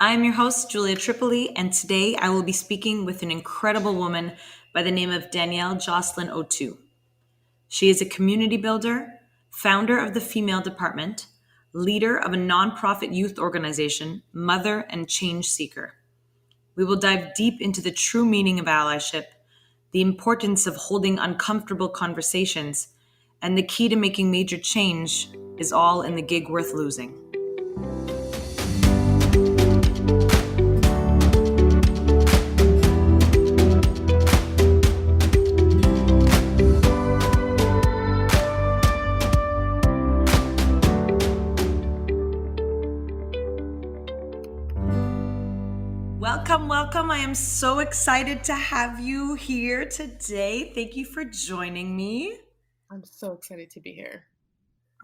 I'm your host, Giulia Tripoli, and today I will be speaking with an incredible woman by the name of Danièle-Jocelyne Otou. She is a community builder, founder of the Female Department, leader of a nonprofit youth organization, mother, and change seeker. We will dive deep into the true meaning of allyship, the importance of holding uncomfortable conversations, and the key to making major change is all in the gig worth losing. Welcome. I am so excited to have you here today. Thank you for joining me. I'm so excited to be here.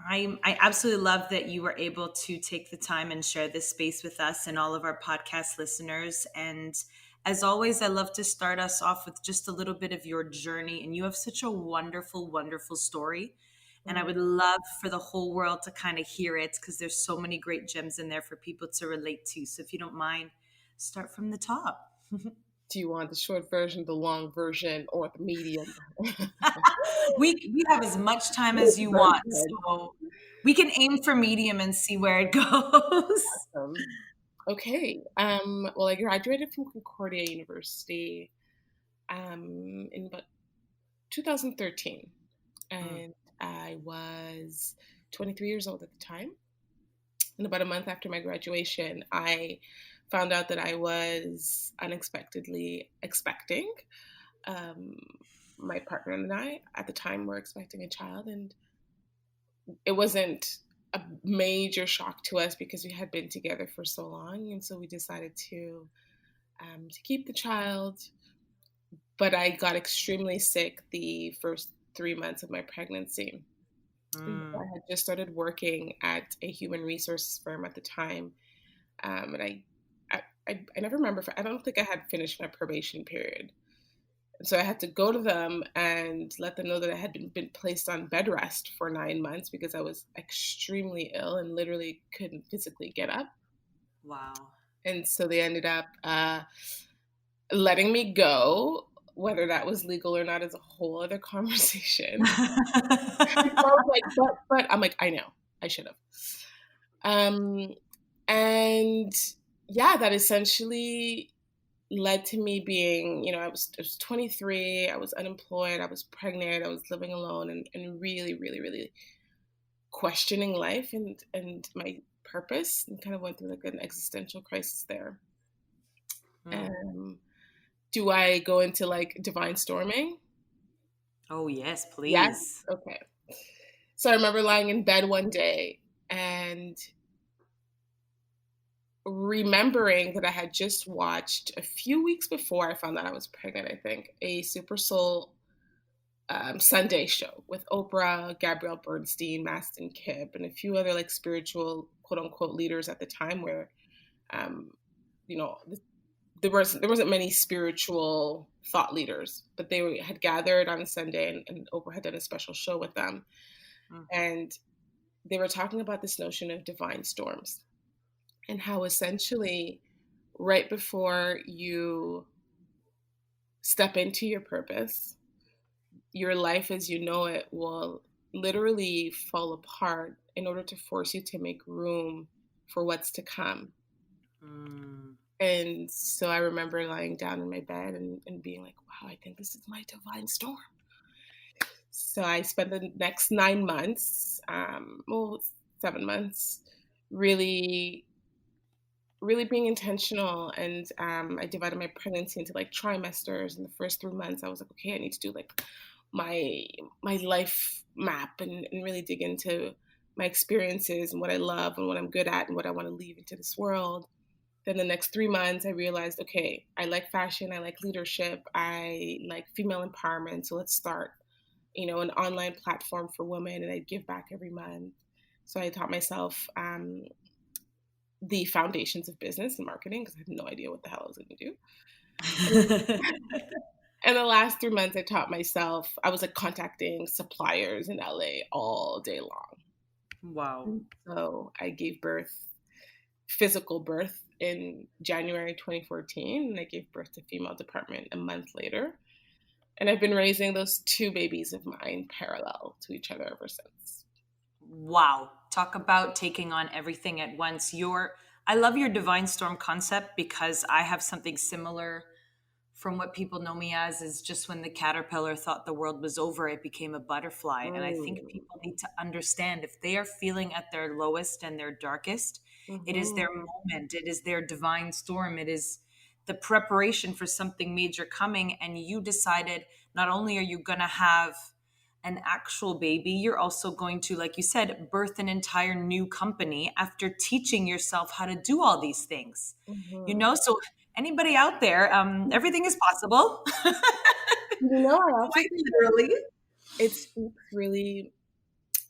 I absolutely love that you were able to take the time and share this space with us and all of our podcast listeners. And as always, I love to start us off with just a little bit of your journey. And you have such a wonderful, wonderful story. And I would love for the whole world to kind of hear it because there's so many great gems in there for people to relate to. So if you don't mind, start from the top. Do you want the short version, the long version, or the medium? we have as much time as you want, so we can aim for medium and see where it goes. Okay. Well, I graduated from Concordia University in about 2013, and I was 23 years old at the time. And about a month after my graduation, I found out that I was unexpectedly expecting. My partner and I, at the time, were expecting a child, and it wasn't a major shock to us because we had been together for so long, and so we decided to keep the child. But I got extremely sick the first 3 months of my pregnancy. I had just started working at a human resources firm at the time, and I never remember. I don't think I had finished my probation period, so I had to go to them and let them know that I had been placed on bed rest for 9 months because I was extremely ill and literally couldn't physically get up. Wow! And so they ended up letting me go. Whether that was legal or not is a whole other conversation. I was like, but I'm like, I know, I should have. And yeah, that essentially led to me being, I was 23, I was unemployed, I was pregnant, I was living alone, and really, really, really questioning life and my purpose, and kind of went through like an existential crisis there. Do I go into like divine storming? Oh, yes, please. Yes? Okay. So I remember lying in bed one day and remembering that I had just watched a few weeks before I found out I was pregnant, I think, a Super Soul Sunday show with Oprah, Gabrielle Bernstein, Mastin Kipp, and a few other like spiritual quote unquote leaders at the time where, there wasn't many spiritual thought leaders, but they had gathered on Sunday, and Oprah had done a special show with them. And they were talking about this notion of divine storms and how essentially right before you step into your purpose, your life as you know it will literally fall apart in order to force you to make room for what's to come. And so I remember lying down in my bed and being like, wow, I think this is my divine storm. So I spent the next 9 months, 7 months, really being intentional. And I divided my pregnancy into like trimesters. In the first 3 months, I was like, okay, I need to do like my life map and really dig into my experiences and what I love and what I'm good at and what I want to leave into this world. Then the next 3 months, I realized, okay, I like fashion, I like leadership, I like female empowerment. So let's start, an online platform for women, and I'd give back every month. So I taught myself the foundations of business and marketing because I had no idea what the hell I was going to do. And the last 3 months, I taught myself, I was like contacting suppliers in LA all day long. Wow. So I gave birth, physical birth, in January 2014, and I gave birth to female department a month later. And I've been raising those two babies of mine parallel to each other ever since. Wow. Talk about taking on everything at once. I love your divine storm concept because I have something similar from what people know me as is just when the caterpillar thought the world was over, it became a butterfly. And I think Mm. people need to understand if they are feeling at their lowest and their darkest, it is their Mm-hmm. moment. It is their divine storm. It is the preparation for something major coming. And you decided not only are you going to have an actual baby, you're also going to, like you said, birth an entire new company after teaching yourself how to do all these things. Mm-hmm. So anybody out there, everything is possible. I also Quite think that literally. it's really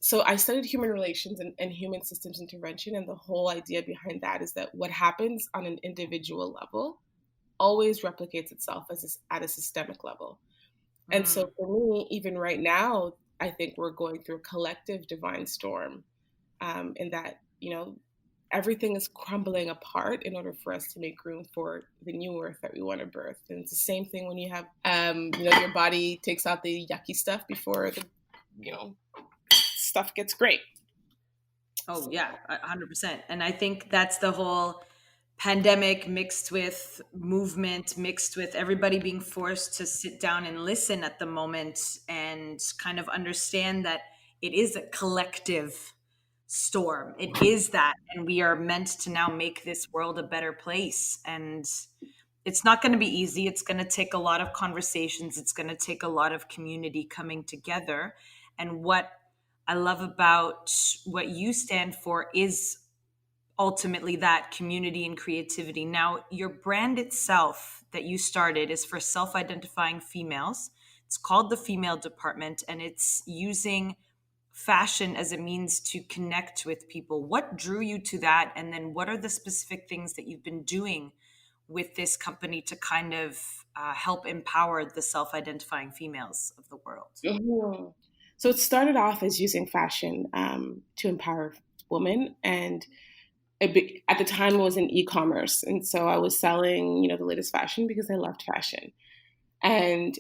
so I studied human relations and human systems intervention, and the whole idea behind that is that what happens on an individual level always replicates itself at a systemic level. And so Mm. for me, even right now, I think we're going through a collective divine storm, in that, everything is crumbling apart in order for us to make room for the new earth that we want to birth. And it's the same thing when you have, your body takes out the yucky stuff before the, stuff gets great. Oh So, yeah, 100%. And I think that's the whole pandemic mixed with movement, mixed with everybody being forced to sit down and listen at the moment and kind of understand that it is a collective storm. It is that. And we are meant to now make this world a better place. And it's not going to be easy. It's going to take a lot of conversations. It's going to take a lot of community coming together. And what I love about what you stand for is ultimately that community and creativity. Now, your brand itself that you started is for self identifying females. It's called the Female Department, and it's using fashion as a means to connect with people. What drew you to that? And then what are the specific things that you've been doing with this company to kind of help empower the self identifying females of the world? mhm. So it started off as using fashion, to empower women, and at the time it was in e-commerce, and so I was selling, the latest fashion because I loved fashion. And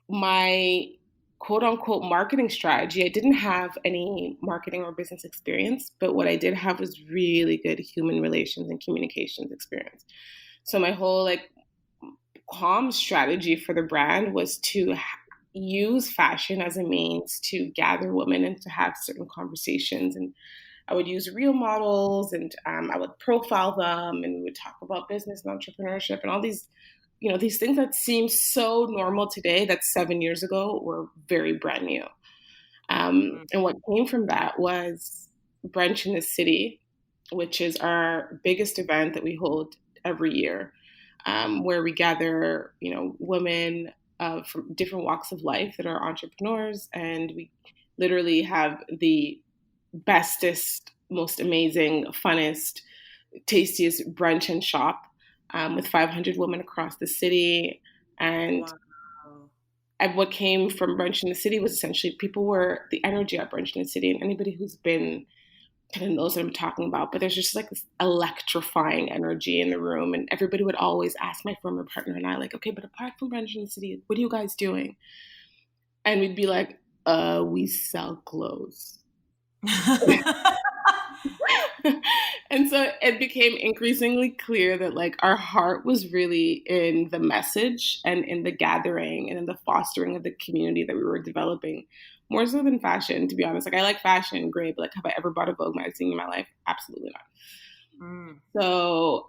my quote unquote marketing strategy, I didn't have any marketing or business experience, but what I did have was really good human relations and communications experience. So my whole calm strategy for the brand was to use fashion as a means to gather women and to have certain conversations. And I would use real models, and I would profile them, and we would talk about business and entrepreneurship and all these, these things that seem so normal today that 7 years ago were very brand new. And what came from that was Brunch in the City, which is our biggest event that we hold every year, where we gather, women from different walks of life that are entrepreneurs, and we literally have the bestest, most amazing, funnest, tastiest brunch and shop, with 500 women across the city. And Wow. what came from Brunch in the City was essentially people were the energy at Brunch in the City, and anybody who's been kind of knows what I'm talking about. But there's just like this electrifying energy in the room, and everybody would always ask my former partner and I, like, okay, but apart from Brunch in the City, what are you guys doing? And we'd be like, we sell clothes. And so it became increasingly clear that our heart was really in the message and in the gathering and in the fostering of the community that we were developing, more so than fashion, to be honest. I like fashion, great, but have I ever bought a Vogue magazine in my life? Absolutely not. Mm. So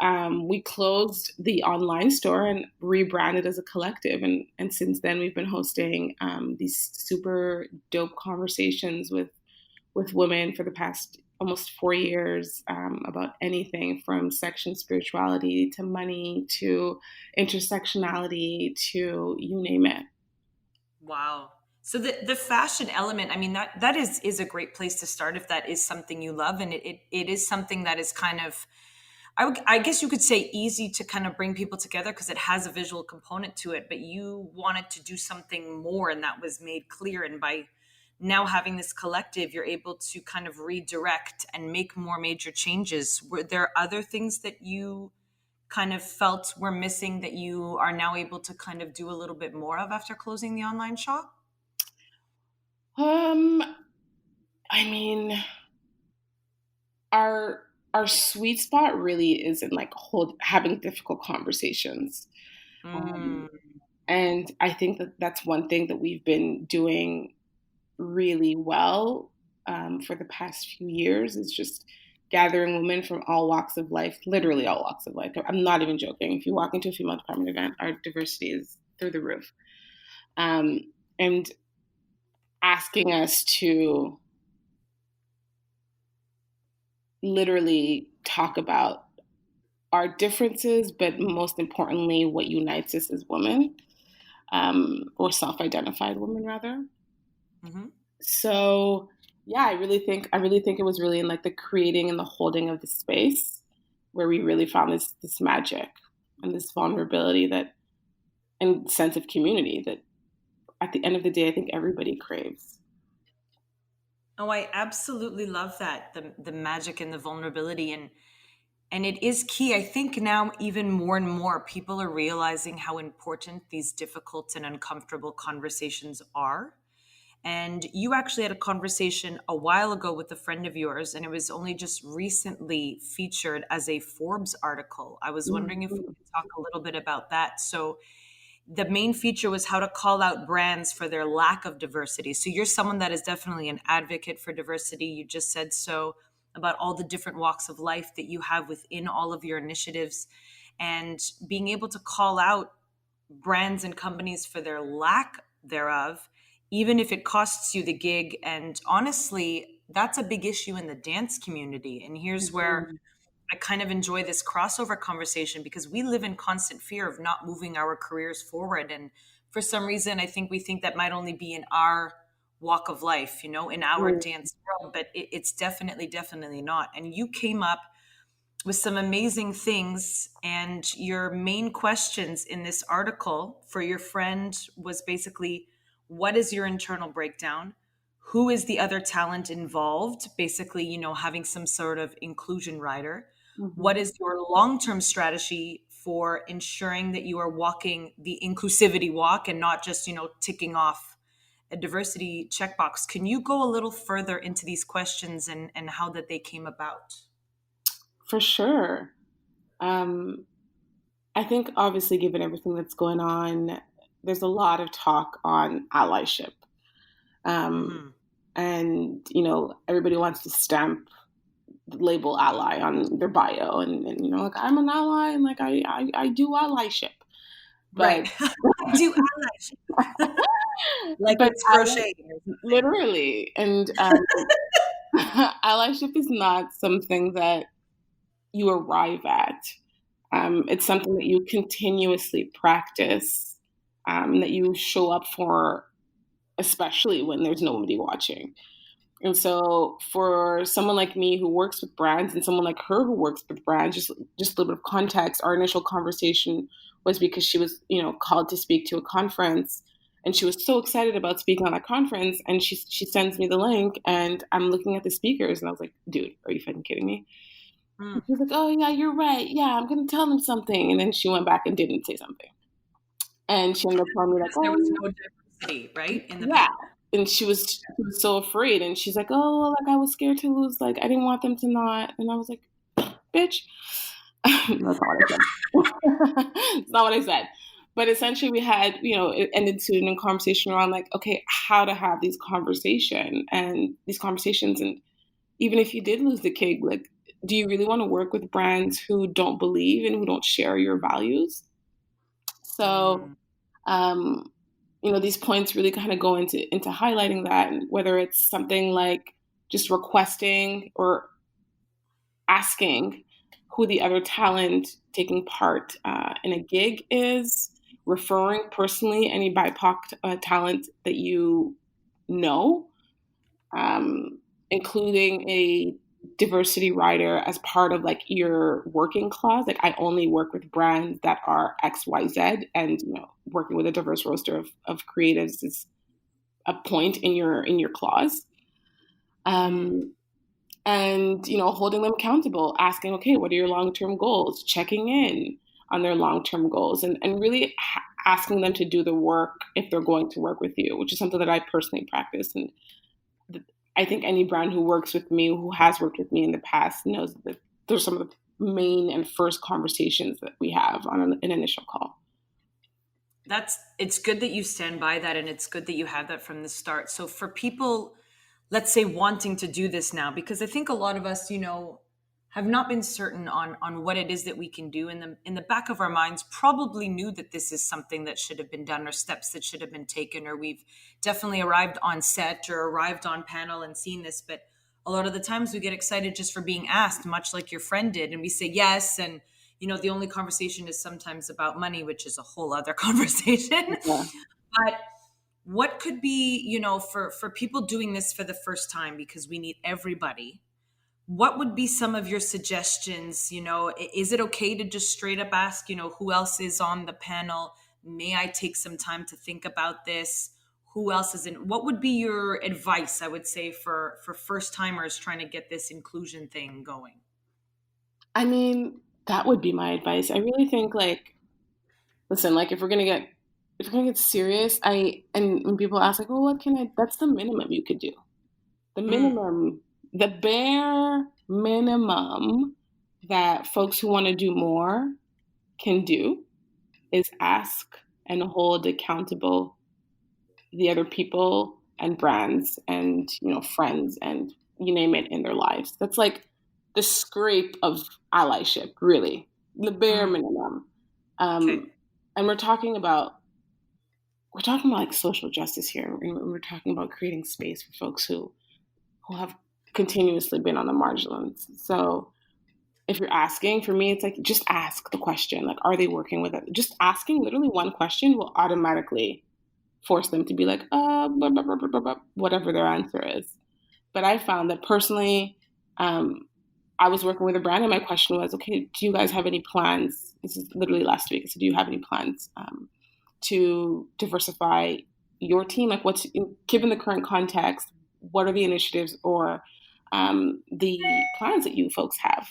we closed the online store and rebranded as a collective. And since then, we've been hosting these super dope conversations with women for the past almost 4 years, about anything from section spirituality to money to intersectionality to you name it. Wow. So the fashion element, I mean, that is a great place to start if that is something you love. And it is something that is kind of, I guess you could say easy to kind of bring people together because it has a visual component to it, but you wanted to do something more and that was made clear. And by now having this collective, you're able to kind of redirect and make more major changes. Were there other things that you kind of felt were missing that you are now able to kind of do a little bit more of after closing the online shop? Um, I mean, our our sweet spot really is in like having difficult conversations. Um, Mm, and I think that that's one thing that we've been doing really well for the past few years is just gathering women from all walks of life, literally all walks of life. I'm not even joking. If you walk into a female department event, our diversity is through the roof. Um, and asking us to literally talk about our differences, but most importantly, what unites us as women, or self-identified women, rather. hmm So, yeah, I really think it was really in like the creating and the holding of the space where we really found this magic and this vulnerability that and sense of community that at the end of the day, I think everybody craves. Oh, I absolutely love that, the magic and the vulnerability, and it is key. I think now even more and more people are realizing how important these difficult and uncomfortable conversations are. And you actually had a conversation a while ago with a friend of yours, and it was only just recently featured as a Forbes article. I was wondering if we Mhm. could talk a little bit about that. So, the main feature was how to call out brands for their lack of diversity. So, you're someone that is definitely an advocate for diversity. You just said so about all the different walks of life that you have within all of your initiatives, and being able to call out brands and companies for their lack thereof, even if it costs you the gig. And honestly, that's a big issue in the dance community. And here's where Mhm. I kind of enjoy this crossover conversation, because we live in constant fear of not moving our careers forward. And for some reason, I think we think that might only be in our walk of life, in our Mm. dance world, but it's definitely, definitely not. And you came up with some amazing things. And your main questions in this article for your friend was basically, what is your internal breakdown? Who is the other talent involved? Basically, having some sort of inclusion rider. What Mhm. is your long term strategy for ensuring that you are walking the inclusivity walk and not just, ticking off a diversity checkbox? Can you go a little further into these questions and how that they came about? For sure. Um, I think obviously, given everything that's going on, there's a lot of talk on allyship. Um, hmm and, everybody wants to stamp the label ally on their bio and like, I'm an ally and like, I do allyship. But, Right. Do eyelash like but it's crocheting or something. literally, and allyship is not something that you arrive at. It's something that you continuously practice, that you show up for, especially when there's nobody watching. And so, for someone like me who works with brands, and someone like her who works with brands, just a little bit of context. Our initial conversation was because she was, called to speak to a conference, and she was so excited about speaking on that conference. And she sends me the link, and I'm looking at the speakers, and I was like, "Dude, are you fucking kidding me?" Mm. And she was like, "Oh yeah, you're right. Yeah, I'm gonna tell them something." And then she went back and didn't say something, and she ended up telling me like, Because there was no diversity, right, in the yeah. panel. And she was so afraid. And she's like, oh, like I was scared to lose. Like I didn't want them to not. And I was like, bitch. That's not what I said. It's not what I said. But essentially, we had, it ended soon in conversation around like, okay, how to have these conversations. And even if you did lose the gig, like, do you really want to work with brands who don't believe and who don't share your values? So, Mm. um, these points really kind of go into highlighting that, and whether it's something like just requesting or asking who the other talent taking part in a gig is, referring personally any BIPOC talent that you know, um, including a diversity rider as part of like your working clause. Like I only work with brands that are XYZ, and working with a diverse roster of creatives is a point in your clause. And, holding them accountable, asking, okay, what are your long-term goals? Checking in on their long-term goals and really asking them to do the work if they're going to work with you, which is something that I personally practice. And I think any brand who works with me, who has worked with me in the past, knows that there's some of the main and first conversations that we have on an initial call. It's good that you stand by that, and it's good that you have that from the start. So for people, let's say, wanting to do this now, because I think a lot of us, have not been certain on what it is that we can do, in the back of our minds probably knew that this is something that should have been done, or steps that should have been taken, or we've definitely arrived on set or arrived on panel and seen this. But a lot of the times we get excited just for being asked, much like your friend did, and we say yes. And the only conversation is sometimes about money, which is a whole other conversation. Yeah. But what could be, for people doing this for the first time, because we need everybody, what would be some of your suggestions? Is it okay to just straight up ask, who else is on the panel? May I take some time to think about this? Who else is in? What would be your advice, I would say, for first timers trying to get this inclusion thing going? I mean, that would be my advice. I really think listen, if we're gonna get serious, and when people ask oh, what can I? That's the minimum you could do. The minimum, the bare minimum that folks who want to do more can do is ask and hold accountable the other people and brands and friends and you name it in their lives. That's like the scrape of allyship, really, the bare minimum. Okay. And we're talking about social justice here, and we're talking about creating space for folks who have continuously been on the margins. So if you're asking, for me, it's just ask the question. Are they working with it? Just asking literally one question will automatically force them to be blah, blah, blah, blah, blah, blah, whatever their answer is. But I found that personally, I was working with a brand and my question was, okay, do you guys have any plans? This is literally last week. So do you have any plans to diversify your team? Given the current context, what are the initiatives or the plans that you folks have?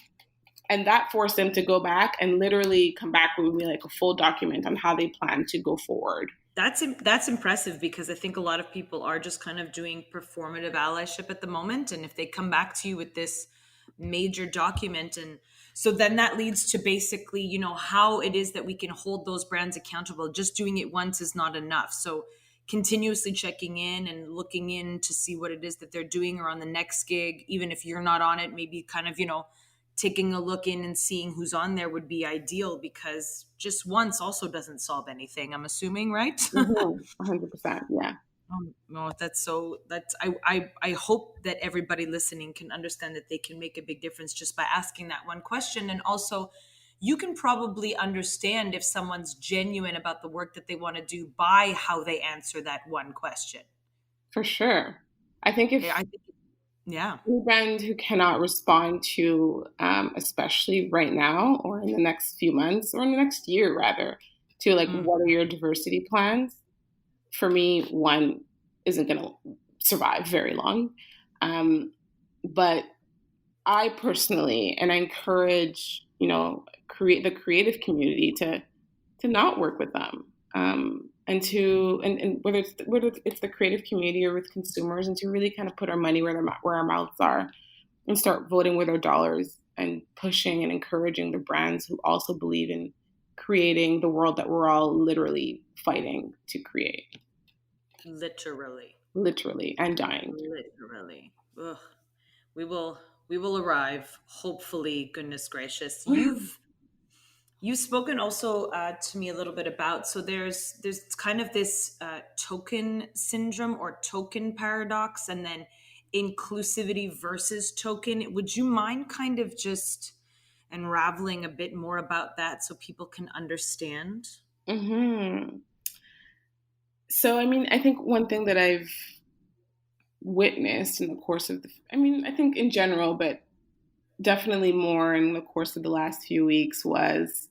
And that forced them to go back and literally come back with me a full document on how they plan to go forward. That's impressive, because I think a lot of people are just kind of doing performative allyship at the moment. And if they come back to you with this major document, and so then that leads to basically, how it is that we can hold those brands accountable. Just doing it once is not enough. So continuously checking in and looking in to see what it is that they're doing, or on the next gig, even if you're not on it, maybe kind of, taking a look in and seeing who's on there would be ideal, because just once also doesn't solve anything, I'm assuming, right? 100%. Yeah. No, I hope that everybody listening can understand that they can make a big difference just by asking that one question. And also, you can probably understand if someone's genuine about the work that they want to do by how they answer that one question. For sure. I think yeah. Any brand who cannot respond to, especially right now or in the next few months or in the next year, rather, to what are your diversity plans? For me, one isn't going to survive very long. But I personally, and I encourage, the creative community to not work with them. And whether it's the creative community or with consumers, and to really kind of put our money where our mouths are, and start voting with our dollars and pushing and encouraging the brands who also believe in creating the world that we're all literally fighting to create. Literally and dying. Literally. Ugh. We will arrive, hopefully. Goodness gracious. You've spoken also to me a little bit about, so there's kind of this token syndrome or token paradox, and then inclusivity versus token. Would you mind kind of just unraveling a bit more about that so people can understand? Mm-hmm. So, I think one thing that I've witnessed in the course of I think in general, but definitely more in the course of the last few weeks, was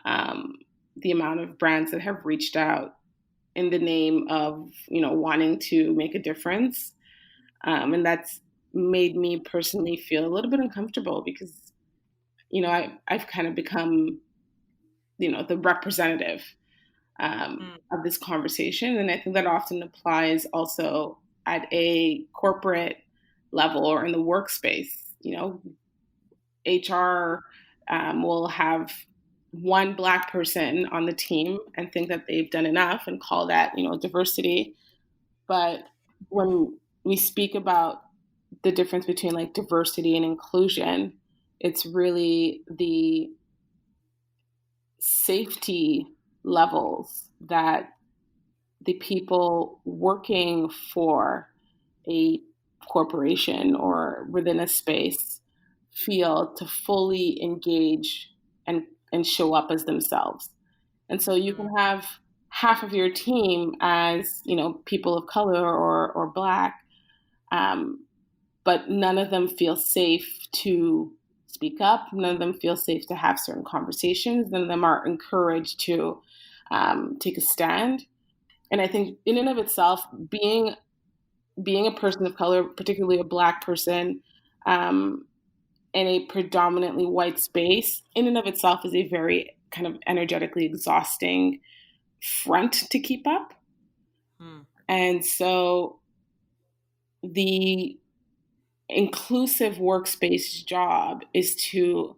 the amount of brands that have reached out in the name of, wanting to make a difference. And that's made me personally feel a little bit uncomfortable because, I've kind of become, the representative of this conversation. And I think that often applies also at a corporate level or in the workspace. HR will have one Black person on the team and think that they've done enough and call that, diversity. But when we speak about the difference between like diversity and inclusion, it's really the safety levels that the people working for a corporation or within a space feel to fully engage and show up as themselves. And so you can have half of your team as, people of color or Black, but none of them feel safe to speak up. None of them feel safe to have certain conversations. None of them are encouraged to take a stand. And I think in and of itself, being a person of color, particularly a Black person, in a predominantly white space, in and of itself is a very kind of energetically exhausting front to keep up. And so the inclusive workspace job is to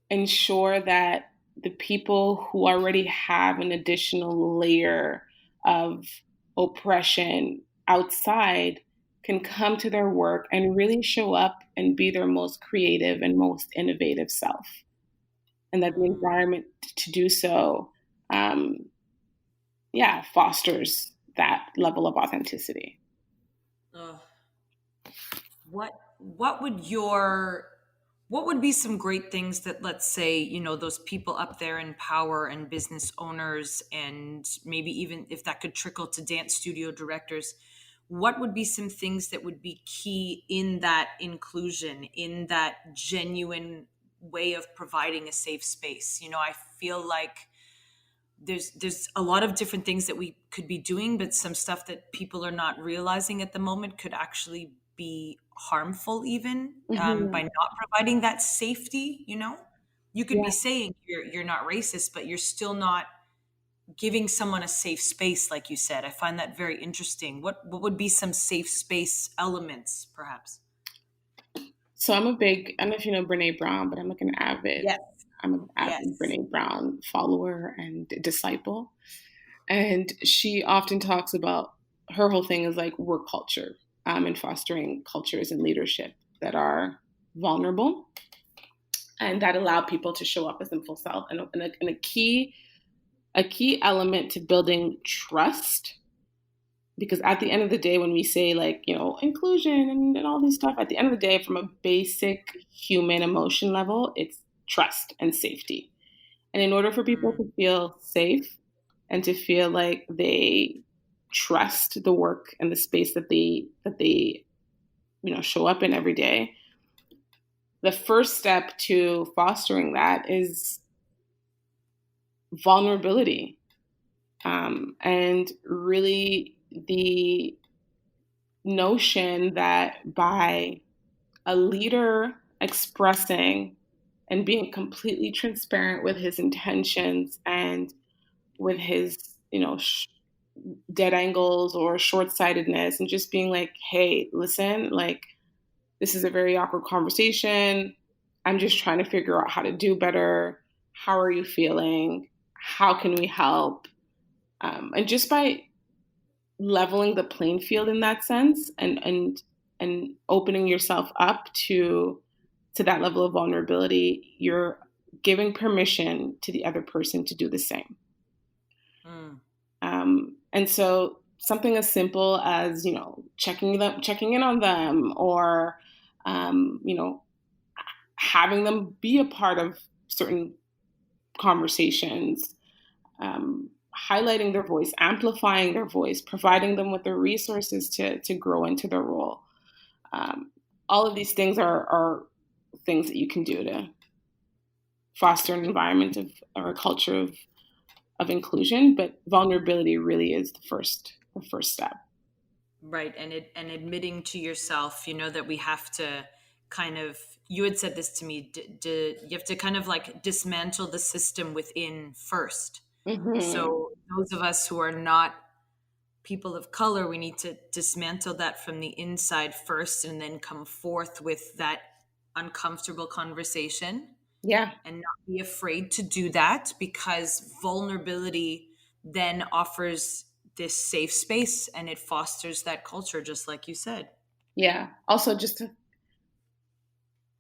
ensure that the people who already have an additional layer of oppression outside can come to their work and really show up and be their most creative and most innovative self. And that the environment to do so, fosters that level of authenticity. What would be some great things that, let's say, those people up there in power and business owners, and maybe even if that could trickle to dance studio directors, what would be some things that would be key in that inclusion, in that genuine way of providing a safe space? I feel like there's a lot of different things that we could be doing, but some stuff that people are not realizing at the moment could actually be harmful even by not providing that safety. You could be saying you're not racist, but you're still not giving someone a safe space, like you said. I find that very interesting. What would be some safe space elements, perhaps? So I don't know if you know Brene Brown, but I'm like an avid Brene Brown follower and disciple. And she often talks about her whole thing is like work culture and fostering cultures and leadership that are vulnerable and that allow people to show up as their full self. And a key element to building trust, because at the end of the day, when we say like, inclusion and all this stuff, at the end of the day, from a basic human emotion level, it's trust and safety. And in order for people to feel safe and to feel like they trust the work and the space that they show up in every day, the first step to fostering that is vulnerability, and really the notion that by a leader expressing and being completely transparent with his intentions and with his, dead angles or short-sightedness, and just being like, hey, listen, like, this is a very awkward conversation. I'm just trying to figure out how to do better. How are you feeling? How can we help? And just by leveling the playing field in that sense and opening yourself up to that level of vulnerability, you're giving permission to the other person to do the same. And so something as simple as, checking in on them, or, having them be a part of certain conversations, highlighting their voice, amplifying their voice, providing them with the resources to grow into their role. All of these things are things that you can do to foster an environment or a culture of of inclusion, but vulnerability really is the first step. Right. And admitting to yourself, that we have to kind of, you had said this to me, you have to kind of like dismantle the system within first. Hmm. So those of us who are not people of color, we need to dismantle that from the inside first and then come forth with that uncomfortable conversation Yeah, and not be afraid to do that, because vulnerability then offers this safe space and it fosters that culture, just like you said. yeah. Also, just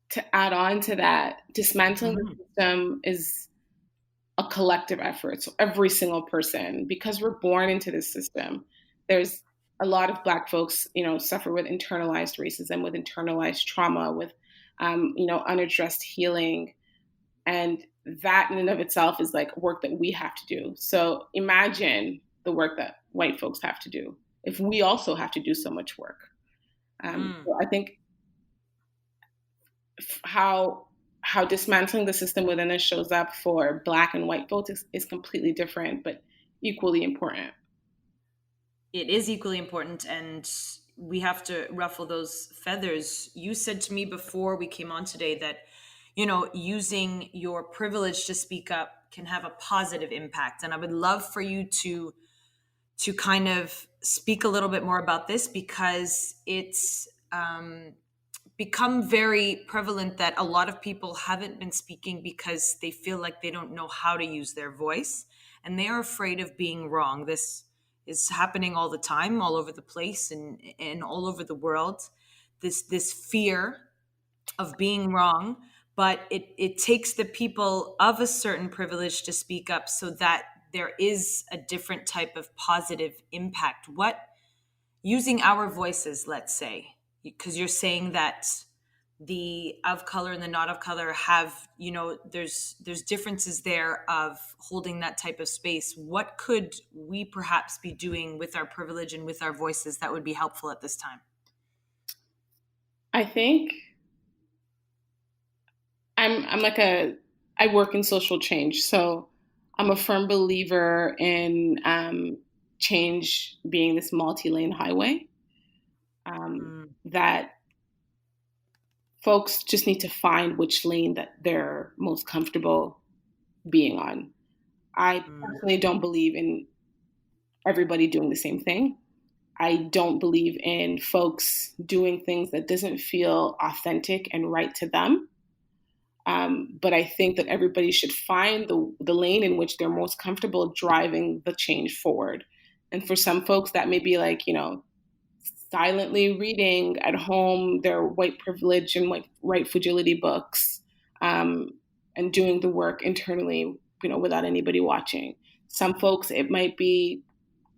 to add on to that, dismantling the Mhm. system is a collective effort. So every single person, because we're born into this system, there's a lot of Black folks, suffer with internalized racism, with internalized trauma, with, unaddressed healing. And that in and of itself is like work that we have to do. So imagine the work that white folks have to do if we also have to do so much work. Mm. So I think how dismantling the system within us shows up for Black and white folks is completely different, but equally important. It is equally important, and we have to ruffle those feathers. You said to me before we came on today that, using your privilege to speak up can have a positive impact. And I would love for you to kind of speak a little bit more about this, because it's become very prevalent that a lot of people haven't been speaking because they feel like they don't know how to use their voice and they are afraid of being wrong. This is happening all the time, all over the place, and all over the world. This fear of being wrong, but it takes the people of a certain privilege to speak up so that there is a different type of positive impact. What, using our voices, let's say, because you're saying that the of color and the not of color have, there's differences there of holding that type of space. What could we perhaps be doing with our privilege and with our voices that would be helpful at this time? I think I'm like I work in social change, so I'm a firm believer in change being this multi-lane highway. Mm, That folks just need to find which lane that they're most comfortable being on. I mm, personally don't believe in everybody doing the same thing. I don't believe in folks doing things that doesn't feel authentic and right to them. But I think that everybody should find the lane in which they're most comfortable driving the change forward. And for some folks, that may be like, silently reading at home their white privilege and white fragility books, um, and doing the work internally, without anybody watching. Some folks, it might be,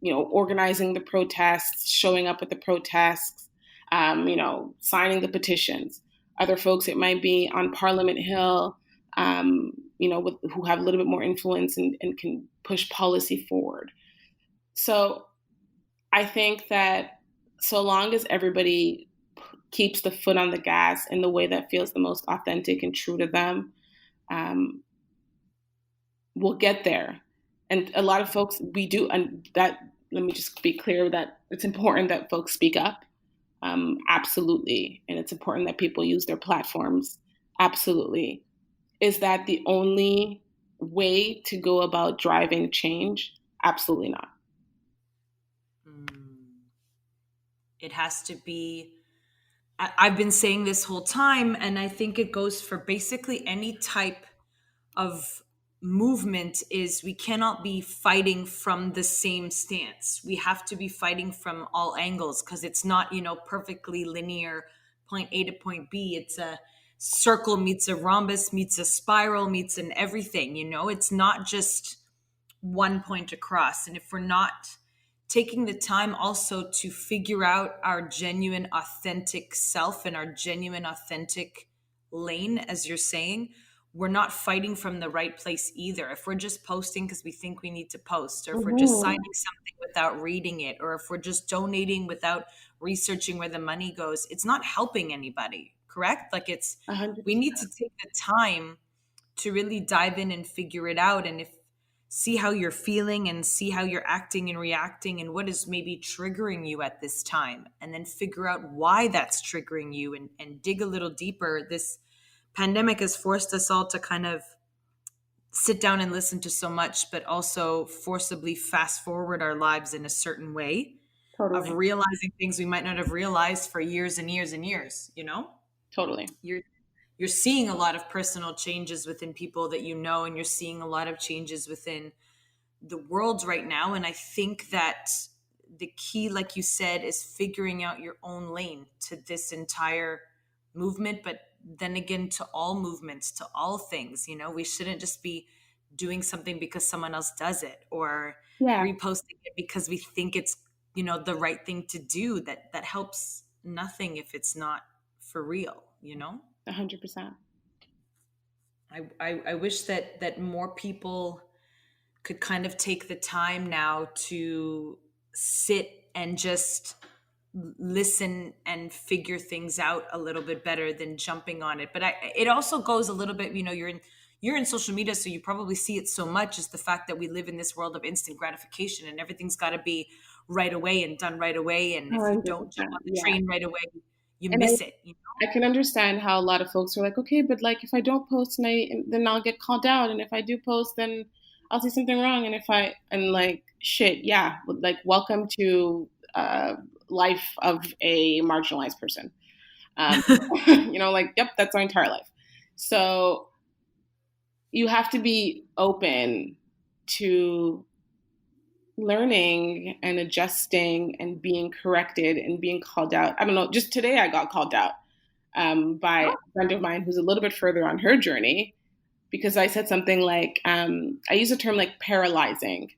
organizing the protests, showing up at the protests, signing the petitions. Other folks, it might be on Parliament Hill, who have a little bit more influence and can push policy forward. So I think that so long as everybody keeps the foot on the gas in the way that feels the most authentic and true to them, um, we'll get there. And a lot of folks, we do, and that, let me just be clear that it's important that folks speak up. Absolutely. And it's important that people use their platforms. Absolutely. Is that the only way to go about driving change? Absolutely not. mm. It has to be. I've been saying this whole time, and I think it goes for basically any type of movement, is we cannot be fighting from the same stance. We have to be fighting from all angles, because it's not, perfectly linear, point A to point B. It's a circle meets a rhombus meets a spiral meets an everything. It's not just one point across. And if we're not taking the time also to figure out our genuine, authentic self and our genuine, authentic lane, as you're saying, we're not fighting from the right place either. If we're just posting because we think we need to post, or if we're just Mhm. signing something without reading it, or if we're just donating without researching where the money goes, it's not helping anybody, correct? Like, it's, A hundred we need percent. to take the time to really dive in and figure it out. And if see how you're feeling and see how you're acting and reacting and what is maybe triggering you at this time, and then figure out why that's triggering you, and dig a little deeper. This pandemic has forced us all to kind of sit down and listen to so much, but also forcibly fast forward our lives in a certain way of Totally. realizing things we might not have realized for years and years and years, you know? Totally. You're seeing a lot of personal changes within people that you know, and you're seeing a lot of changes within the world right now. And I think that the key, like you said, is figuring out your own lane to this entire movement, but then again, to all movements, to all things. We shouldn't just be doing something because someone else does it, or Yeah, reposting it because we think it's the right thing to do. That helps nothing if it's not for real. 100%. I wish that more people could kind of take the time now to sit and just listen and figure things out a little bit better than jumping on it. But it also goes a little bit, you're in social media, so you probably see it so much, is the fact that we live in this world of instant gratification, and everything's got to be right away and done right away. And if you don't jump 100%. on the Yeah. train right away, you And miss it. I can understand how a lot of folks are like, okay, but like if I don't post then I'll get called out. And if I do post, then I'll say something wrong. And like, shit, yeah. Like, welcome to life of a marginalized person. Um, like, yep, that's our entire life. So you have to be open to learning and adjusting and being corrected and being called out. I don't know, just today I got called out by a friend of mine who's a little bit further on her journey, because I said something like, I use a term like paralyzing.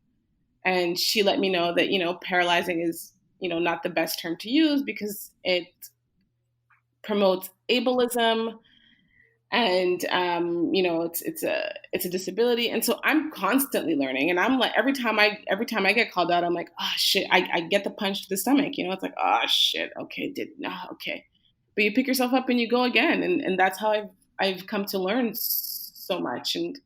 And she let me know that, paralyzing is, not the best term to use because it promotes ableism, and it's a disability. And so I'm constantly learning, and I'm like, every time I get called out, I'm like, oh shit, I get the punch to the stomach. It's like, oh shit, okay, okay, but you pick yourself up and you go again, and that's how I've come to learn so much. And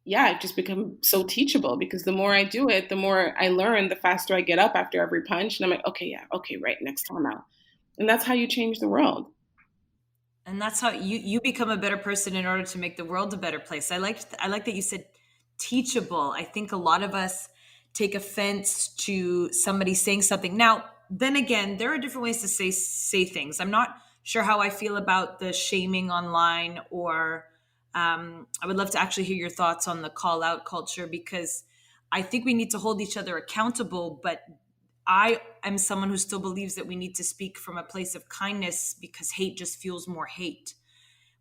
yeah, I've just become so teachable, because the more I do it, the more I learn, the faster I get up after every punch, and I'm like, okay, yeah, okay, right, next time out. And that's how you change the world. And that's how you become a better person in order to make the world a better place. I like that you said teachable. I think a lot of us take offense to somebody saying something. Now, then again, there are different ways to say things. I'm not sure how I feel about the shaming online, or I would love to actually hear your thoughts on the call out culture, because I think we need to hold each other accountable, but I am someone who still believes that we need to speak from a place of kindness, because hate just fuels more hate.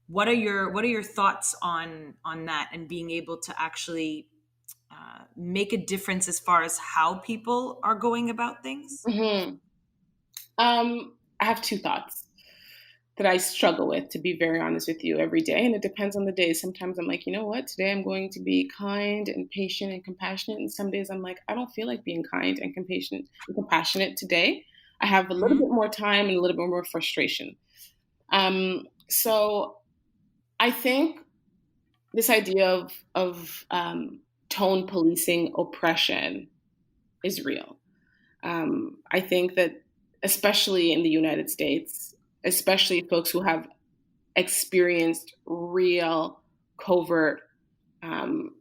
What are your thoughts on that, and being able to actually make a difference as far as how people are going about things? Mm-hmm. I have two thoughts that I struggle with, to be very honest with you, every day. And it depends on the day. Sometimes I'm like, you know what? Today I'm going to be kind and patient and compassionate. And some days I'm like, I don't feel like being kind and compassionate today. I have a little Mhm. bit more time and a little bit more frustration. So I think this idea of tone policing oppression is real. I think that, especially in the United States, especially folks who have experienced real, covert, um,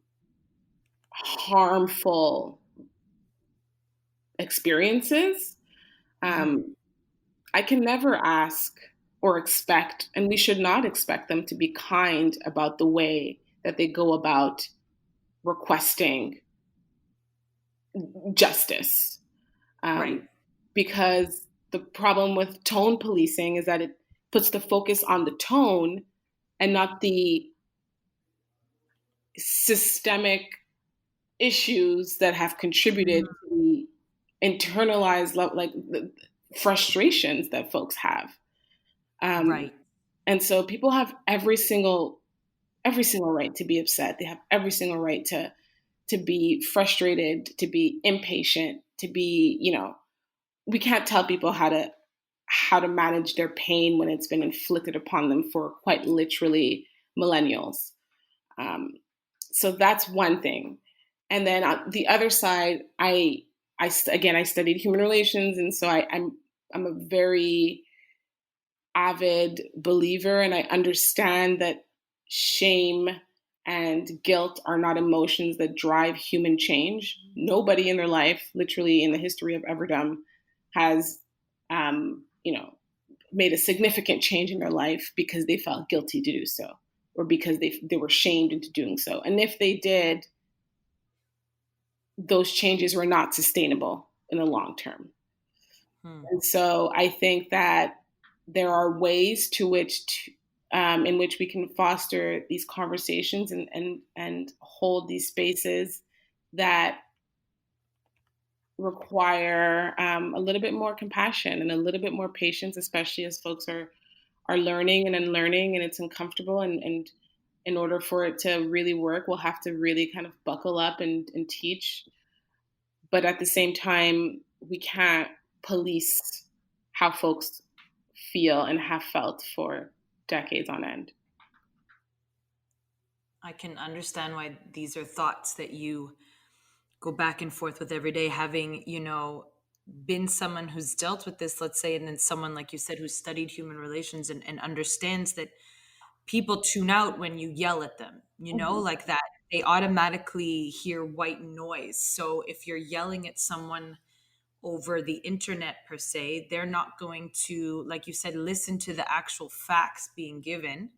harmful experiences, Mhm. I can never ask or expect, and we should not expect them to be kind about the way that they go about requesting justice. Right. Um, because the problem with tone policing is that it puts the focus on the tone and not the systemic issues that have contributed Mhm. to the internalized like the frustrations that folks have. Um, Right. and so people have every single right to be upset. They have every single right to be frustrated, to be impatient, to be, we can't tell people how to manage their pain when it's been inflicted upon them for quite literally millennials. Um, So that's one thing. And then on the other side, I studied human relations, and so I'm a very avid believer, and I understand that shame and guilt are not emotions that drive human change. Nobody in their life, literally in the history of everdom, has, made a significant change in their life because they felt guilty to do so, or because they were shamed into doing so. And if they did, those changes were not sustainable in the long term. And so I think that there are ways in which we can foster these conversations and hold these spaces that require a little bit more compassion and a little bit more patience, especially as folks are learning and unlearning, and it's uncomfortable. And in order for it to really work, we'll have to really kind of buckle up and teach. But at the same time, we can't police how folks feel and have felt for decades on end. I can understand why these are thoughts that you go back and forth with every day, having, been someone who's dealt with this, let's say, and then someone, like you said, who studied human relations and understands that people tune out when you yell at them, Mm-hmm. like that. They automatically hear white noise. So if you're yelling at someone over the internet per se, they're not going to, like you said, listen to the actual facts being given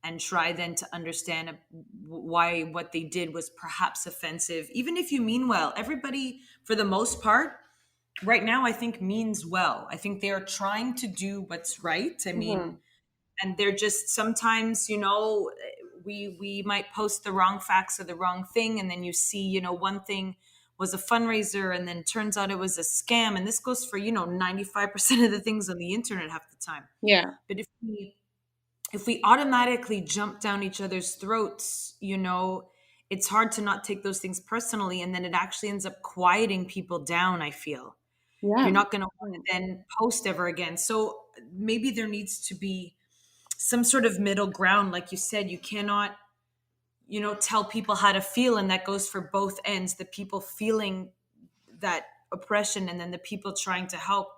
and try then to understand why what they did was perhaps offensive. Even if you mean well, everybody, for the most part, right now, I think means well. I think they are trying to do what's right. I Mm-hmm. mean, and they're just sometimes, we might post the wrong facts or the wrong thing, and then you see, one thing was a fundraiser and then turns out it was a scam. And this goes for 95% of the things on the internet half the time. Yeah. But if we automatically jump down each other's throats, it's hard to not take those things personally, and then it actually ends up quieting people down. I feel you're Yeah. not going to want to then post ever again. So maybe there needs to be some sort of middle ground. Like you said, you cannot, tell people how to feel. And that goes for both ends, the people feeling that oppression and then the people trying to help.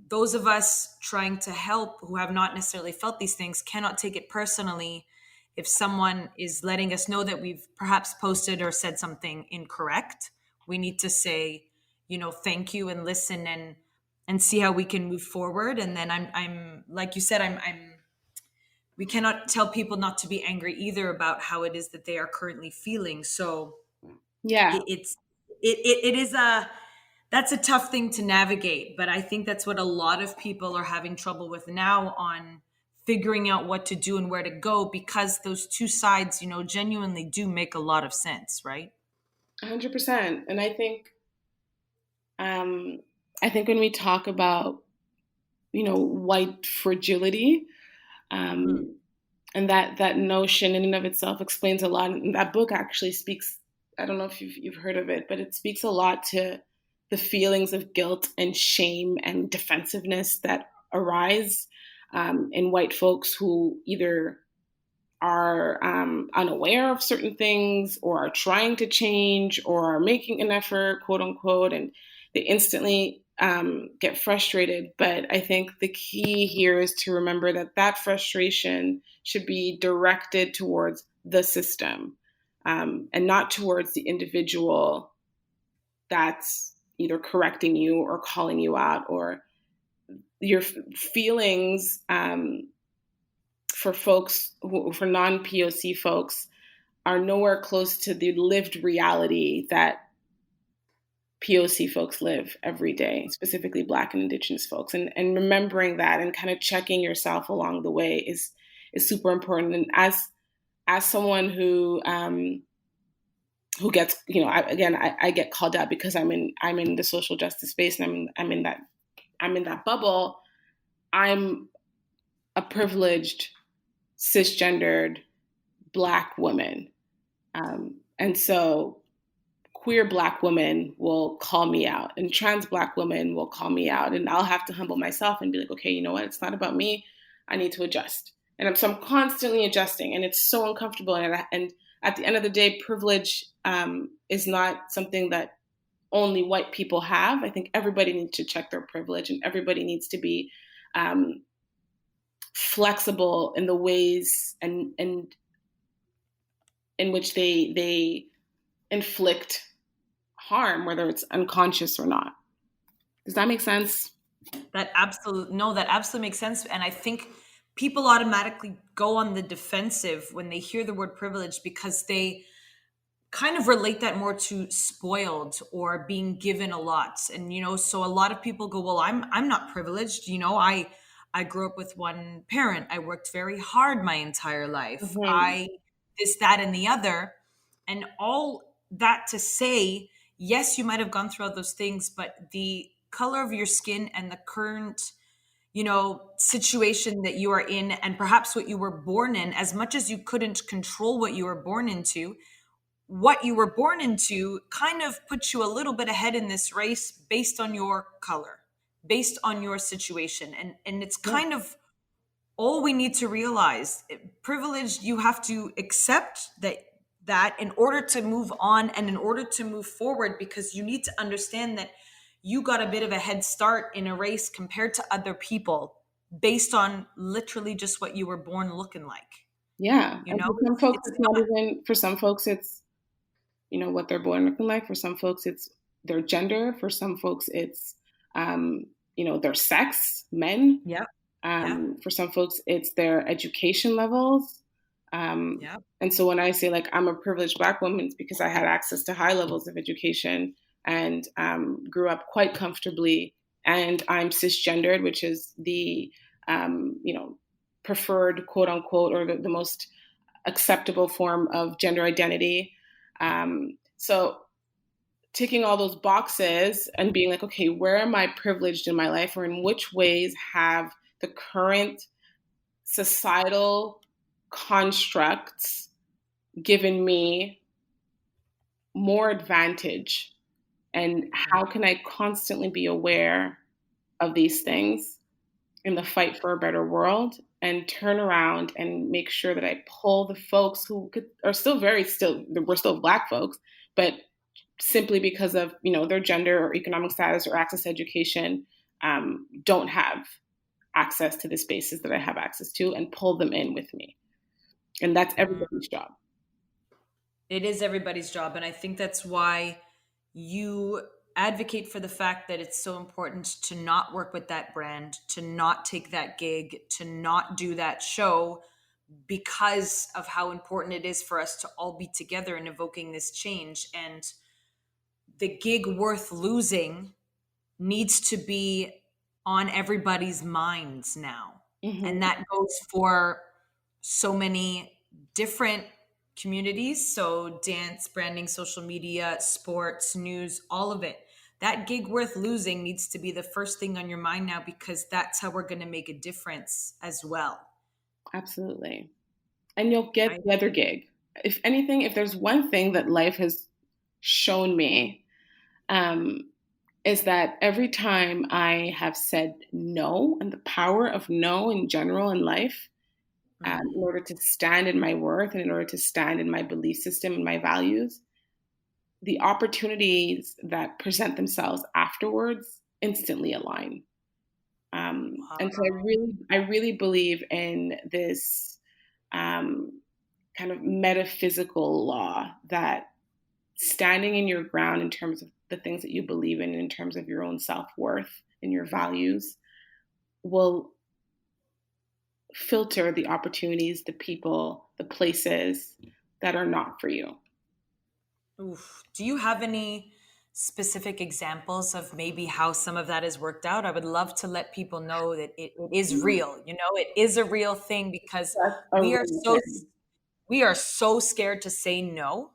Those of us trying to help who have not necessarily felt these things cannot take it personally if someone is letting us know that we've perhaps posted or said something incorrect. We need to say, thank you, and listen and see how we can move forward. And then I'm like you said, I'm we cannot tell people not to be angry either about how it is that they are currently feeling. So Yeah. it is that's a tough thing to navigate, but I think that's what a lot of people are having trouble with now, on figuring out what to do and where to go, because those two sides, genuinely do make a lot of sense, right? 100%. And um, I think when we talk about, white fragility, Hmm. and that notion in and of itself explains a lot. And that book actually speaks, I don't know if you've heard of it, but it speaks a lot to the feelings of guilt and shame and defensiveness that arise in white folks who either are unaware of certain things, or are trying to change, or are making an effort, quote unquote, and they instantly get frustrated. But I think the key here is to remember that that frustration should be directed towards the system, and not towards the individual that's either correcting you or calling you out, or your feelings. For non-POC folks, are nowhere close to the lived reality that POC folks live every day, specifically Black and Indigenous folks. And remembering that and kind of checking yourself along the way is super important. And as someone who gets, I get called out because I'm in the social justice space, and I'm in that bubble. I'm a privileged, cisgendered Black woman. And so queer Black women will call me out, and trans Black women will call me out, and I'll have to humble myself and be like, okay, you know what? It's not about me. I need to adjust. So I'm constantly adjusting, and it's so uncomfortable. And at the end of the day, privilege is not something that only white people have. I think everybody needs to check their privilege, and everybody needs to be flexible in the ways and in which they inflict harm, whether it's unconscious or not. Does that make sense? That absolutely makes sense. And I think people automatically go on the defensive when they hear the word privilege because they kind of relate that more to spoiled or being given a lot. And so a lot of people go, well, I'm not privileged. I grew up with one parent. I worked very hard my entire life. Mm-hmm. I this, that, and the other. And all that to say, yes, you might have gone through all those things, but the color of your skin and the current situation that you are in, and perhaps what you were born in, as much as you couldn't control what you were born into, what you were born into kind of puts you a little bit ahead in this race based on your color, based on your situation. And it's Yeah. kind of all we need to realize. Privilege, you have to accept that in order to move on and in order to move forward, because you need to understand that you got a bit of a head start in a race compared to other people based on literally just what you were born looking like. Yeah. You And know, for some folks, it's it's not not. even, for some folks, it's, what they're born looking like. For some folks, it's their gender. For some folks, it's, their sex, men. Yeah, yeah, For some folks, it's their education levels. Um, yeah. and so when I say like I'm a privileged Black woman, it's because I had access to high levels of education and grew up quite comfortably. And I'm cisgendered, which is the preferred quote unquote or the most acceptable form of gender identity. So ticking all those boxes and being like, okay, where am I privileged in my life, or in which ways have the current societal constructs given me more advantage, and how can I constantly be aware of these things in the fight for a better world, and turn around and make sure that I pull the folks who are we're still Black folks, but simply because of their gender or economic status or access to education, don't have access to the spaces that I have access to, and pull them in with me. And that's everybody's job. It is everybody's job. And I think that's why you advocate for the fact that it's so important to not work with that brand, to not take that gig, to not do that show, because of how important it is for us to all be together in evoking this change. And the gig worth losing needs to be on everybody's minds now. And Hmm. that goes for so many different communities. So, dance, branding, social media, sports, news, all of it. That gig worth losing needs to be the first thing on your mind now, because that's how we're going to make a difference as well. Absolutely. And you'll get Right? the other gig. If anything, if there's one thing that life has shown me, um, is that every time I have said no, and the power of no in general in life, in order to stand in my worth and in order to stand in my belief system and my values, the opportunities that present themselves afterwards instantly align. And so I really believe in this kind of metaphysical law that standing in your ground in terms of the things that you believe in terms of your own self-worth and your values, will filter the opportunities, the people, the places that are not for you. Oof. Do you have any specific examples of maybe how some of that has worked out? I would love to let people know that it is real. It is a real thing, because That's a we are so reason. we are so scared to say no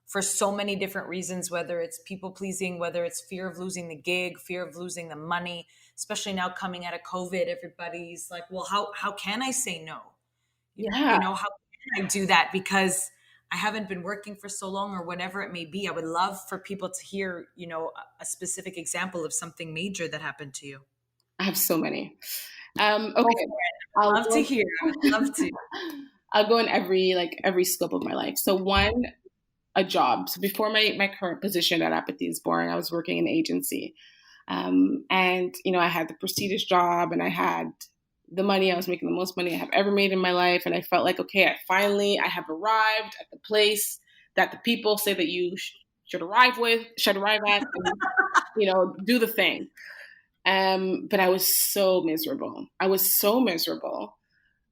for so many different reasons, whether it's people pleasing, whether it's fear of losing the gig, fear of losing the money, especially now coming out of COVID. Everybody's like, well, how can I say no? Yeah, How can I do that because I haven't been working for so long, or whatever it may be? I would love for people to hear, a specific example of something major that happened to you. I have so many. Go Okay, for it. I'll Love to go. hear. I would love to. I'll go in every scope of my life. So one, a job. So before my current position at Apathy Is Boring, I was working in an agency. And, I had the prestigious job and I had the money. I was making the most money I have ever made in my life. And I felt like, okay, I have arrived at the place that the people say that you should arrive at, and, do the thing. But I was so miserable.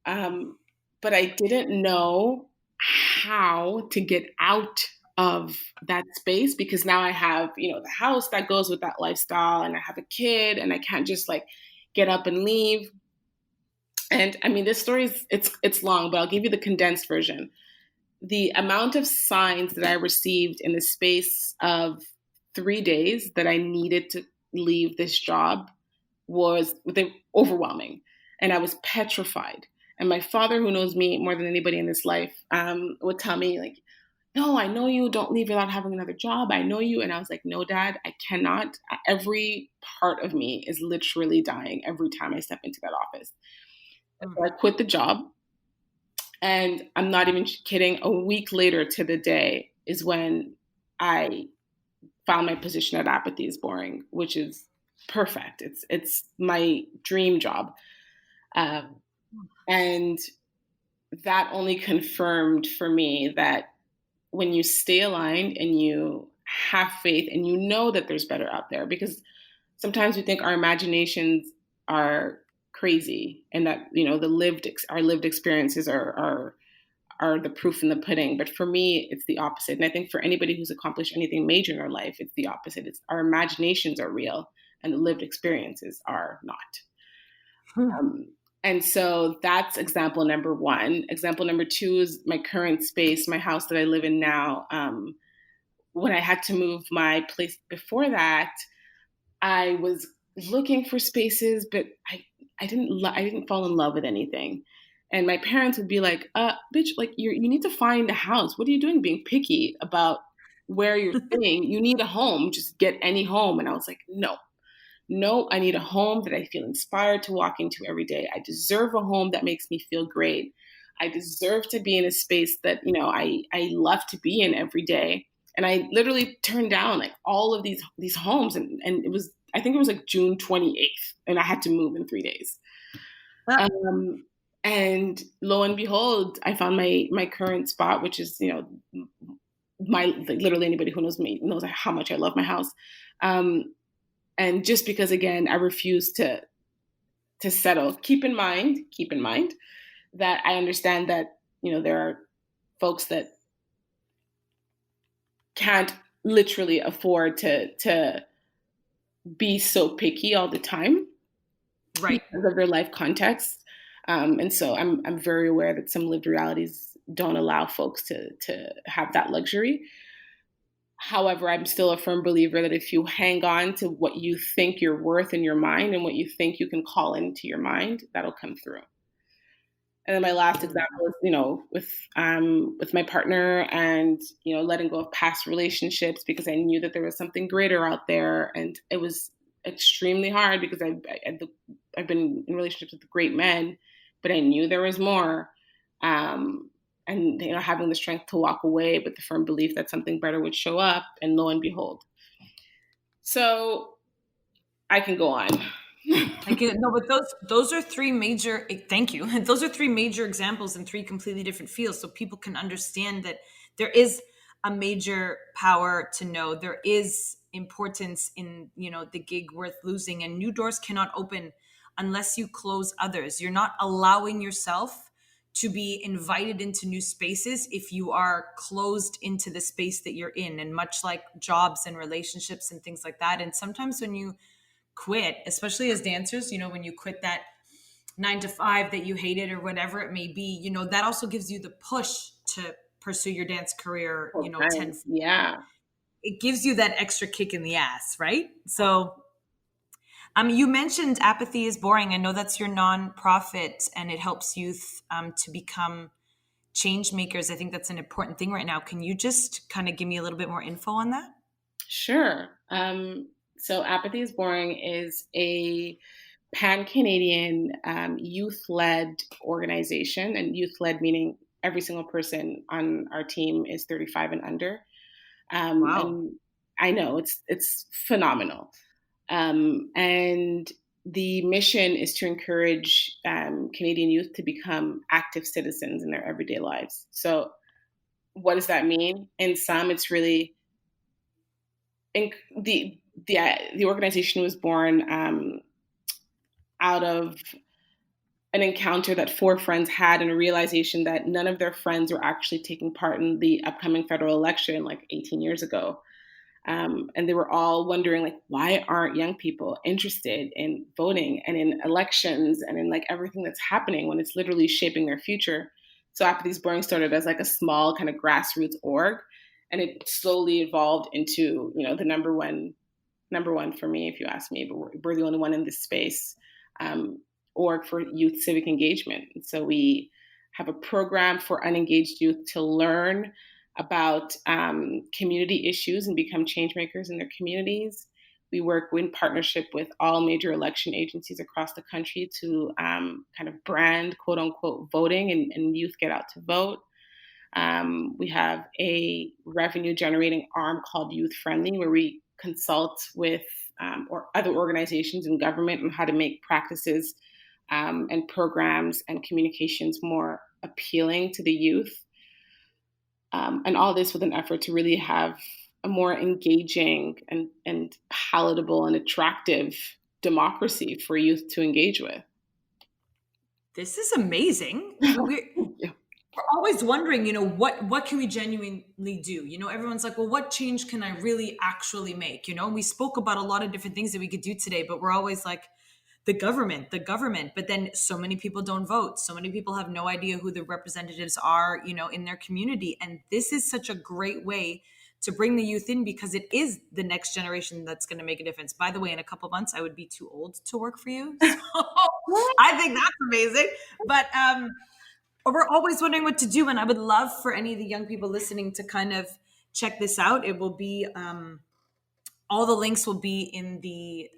But I didn't know how to get out of that space, because now I have, the house that goes with that lifestyle, and I have a kid, and I can't just like get up and leave. And I mean, this story is it's long, but I'll give you the condensed version. The amount of signs that I received in the space of 3 days that I needed to leave this job was overwhelming, and I was petrified. And my father, who knows me more than anybody in this life, would tell me like, "No, I know you. Don't leave without having another job. I know you." And I was like, "No, Dad, I cannot. Every part of me is literally dying every time I step into that office." So I quit the job, and I'm not even kidding. A week later to the day is when I found my position at Apathy Is Boring, which is perfect. It's my dream job. And that only confirmed for me that when you stay aligned and you have faith and you know that there's better out there, because sometimes we think our imaginations are crazy and that, our lived experiences are the proof in the pudding. But for me, it's the opposite. And I think for anybody who's accomplished anything major in their life, it's the opposite. It's our imaginations are real and the lived experiences are not. And so that's example number one. Example number two is my current space, my house that I live in now. When I had to move my place before that, I was looking for spaces, but I didn't fall in love with anything. And my parents would be like, bitch, like you need to find a house. What are you doing being picky about where you're staying? You need a home. Just get any home. And I was like, no, I need a home that I feel inspired to walk into every day. I deserve a home that makes me feel great. I deserve to be in a space that, I love to be in every day. And I literally turned down like all of these homes. And I think it was like June 28th, and I had to move in 3 days. And lo and behold, I found my current spot, which is, literally anybody who knows me knows how much I love my house. And just because, again, I refuse to settle. Keep in mind that I understand that, there are folks that can't literally afford to be so picky all the time, right, because of their life context. And so I'm very aware that some lived realities don't allow folks to have that luxury. However, I'm still a firm believer that if you hang on to what you think you're worth in your mind and what you think you can call into your mind, that'll come through. And then my last example is, with my partner and, letting go of past relationships, because I knew that there was something greater out there. And it was extremely hard because I've been in relationships with great men, but I knew there was more. And, having the strength to walk away with the firm belief that something better would show up, and lo and behold. So I can go on. No, but those are three major, thank you. Those are three major examples in three completely different fields. So people can understand that there is a major power to know there is importance in, the gig worth losing, and new doors cannot open unless you close others. You're not allowing yourself to be invited into new spaces if you are closed into the space that you're in. And much like jobs and relationships and things like that. And sometimes when you quit, especially as dancers, when you quit that 9 to 5 that you hated or whatever it may be, that also gives you the push to pursue your dance career, tenfold. Yeah. It gives you that extra kick in the ass, right? So you mentioned Apathy Is Boring. I know that's your nonprofit, and it helps youth to become change makers. I think that's an important thing right now. Can you just kind of give me a little bit more info on that? Sure. So Apathy Is Boring is a pan-Canadian youth-led organization, and youth-led meaning every single person on our team is 35 and under. Wow. And I know it's phenomenal. And the mission is to encourage Canadian youth to become active citizens in their everyday lives. So what does that mean? In some, it's really the organization was born out of an encounter that four friends had and a realization that none of their friends were actually taking part in the upcoming federal election like 18 years ago. And they were all wondering, like, why aren't young people interested in voting and in elections and in like everything that's happening when it's literally shaping their future? So Apathy Is Boring started as like a small kind of grassroots org, and it slowly evolved into, you know, the number one for me, if you ask me, but we're the only one in this space, org for youth civic engagement. And so we have a program for unengaged youth to learn about community issues and become change makers in their communities. We work in partnership with all major election agencies across the country to kind of brand, quote unquote, voting and youth get out to vote. We have a revenue generating arm called Youth Friendly, where we consult with or other organizations in government on how to make practices and programs and communications more appealing to the youth. And all this with an effort to really have a more engaging and palatable and attractive democracy for youth to engage with. This is amazing. We're always wondering, you know, what can we genuinely do? You know, everyone's like, well, what change can I really actually make? You know, we spoke about a lot of different things that we could do today, but we're always like, the government. But then so many people don't vote. So many people have no idea who the representatives are, you know, in their community. And this is such a great way to bring the youth in, because it is the next generation that's going to make a difference. By the way, in a couple months, I would be too old to work for you. So I think that's amazing. But we're always wondering what to do. And I would love for any of the young people listening to kind of check this out. It will be, all the links will be in the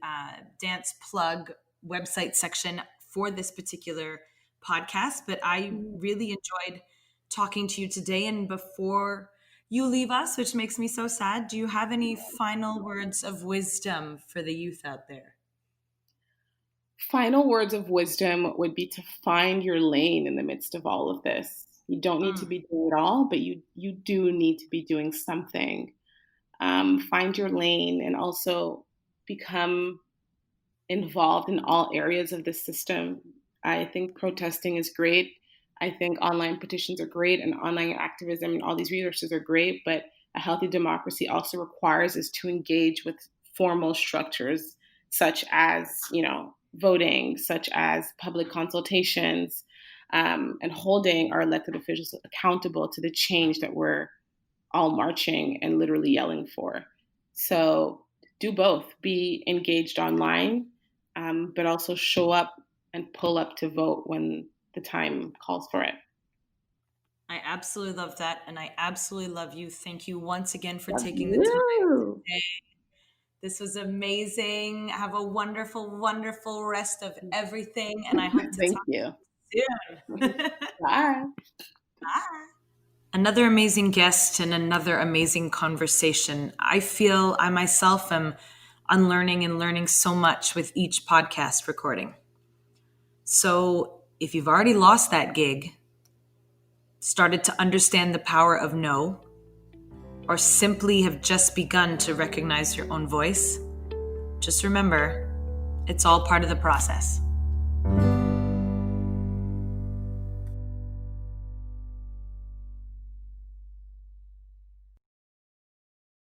Dance Plug website section for this particular podcast. But I really enjoyed talking to you today. And before you leave us, which makes me so sad, do you have any final words of wisdom for the youth out there? Final words of wisdom would be to find your lane in the midst of all of this. You don't need to be doing it all, but you do need to be doing something. Find your lane and also become involved in all areas of the system. I think protesting is great. I think online petitions are great, and online activism and all these resources are great, but a healthy democracy also requires us to engage with formal structures such as, you know, voting, such as public consultations, and holding our elected officials accountable to the change that we're all marching and literally yelling for. So do both. Be engaged online, but also show up and pull up to vote when the time calls for it. I absolutely love that. And I absolutely love you. Thank you once again for taking the time today. This was amazing. Have a wonderful, wonderful rest of everything. And I hope to Thank talk you. to you soon. Bye. Bye. Another amazing guest and another amazing conversation. I feel I myself am unlearning and learning so much with each podcast recording. So if you've already lost that gig, started to understand the power of no, or simply have just begun to recognize your own voice, just remember, it's all part of the process.